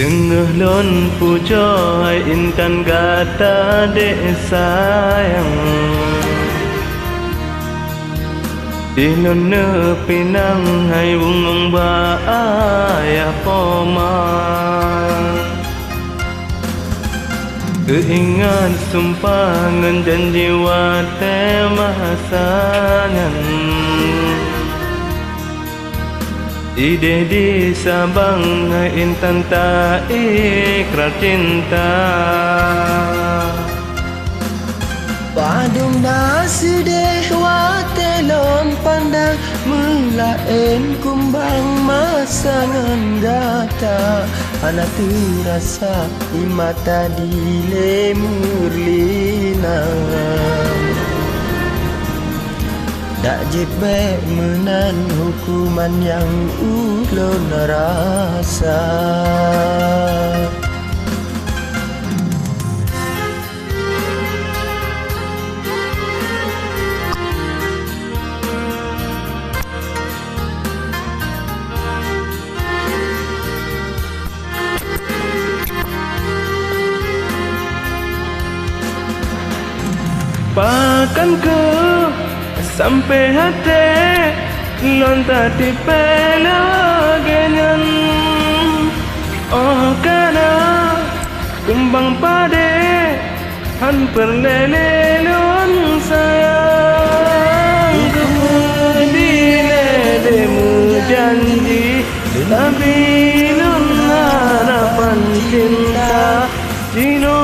Tengah lon puja intan kata dek sayang Di lon ne pinang hai wungong ba ayah poma Keingat sumpangan janji wate mahasangan Ide di Sabang intan tak ikrar cinta Padung nasi deh wate lom pandang Melain kumbang masangan gata Anak terasa imata di lemur linang Dak jebek menan hukuman yang ulun rasa Pakan ke sampai hati lontar di pelagenyan Oh kana kumbang pade han perlelelon sayang Kepedile demu janji tapi nun harapan cinta Jino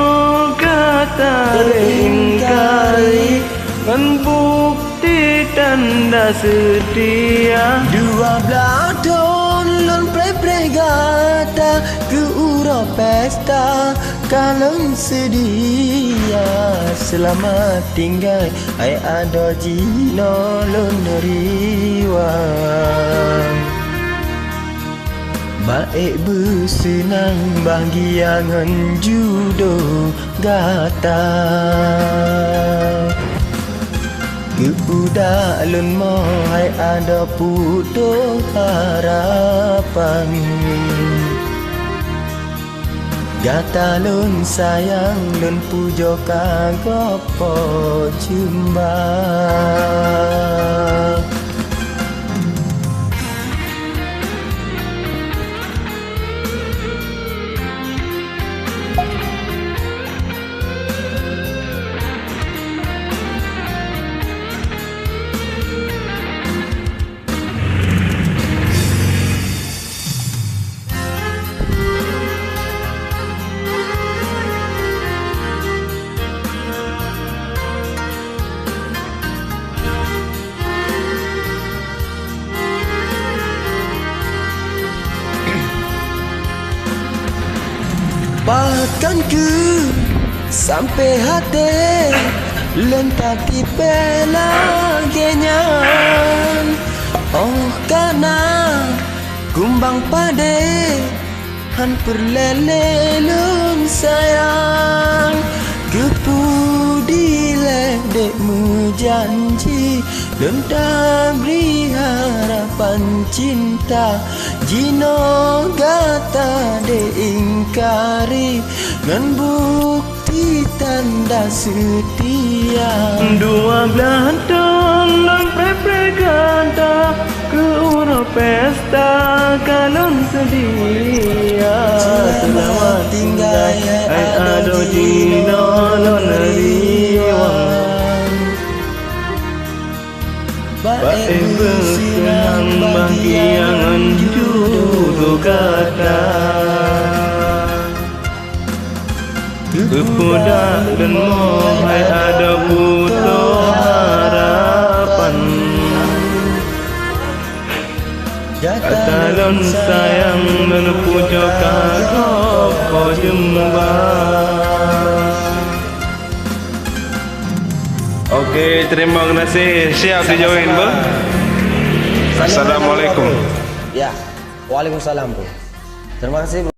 kata ingkari kan bukti tanda setia 12 tahun lon pre-pre gata ke ura pesta kalon sedia selamat tinggal ai ada jino lon riwang baik bersenang bahagiangan judo gata Kebudak lun mohai ada putus harapan Gata lun sayang lun pujo kagopo jumba Bahkan ke sampai hati lentak di pelagenyan Oh karena kumbang pade han perlelelun sayang Kepudile dek menjanji dan tak beri harapan cinta Jino gata de ingkari ngan bukti tanda setia 12 tahun lon pre-pre gata ke ura pesta kalon sedia Selamat tinggal ai ado jino lon riwang Baik bersenang bahagiangan judo kata Kepudak dan mohai ada putus harapan Kata lon sayang dan pujo kagopo jumba Oke, terima kasih. Siap dijoin, Bu? Assalamualaikum. Ya, waalaikumsalam, Bu. Terima kasih, Bu.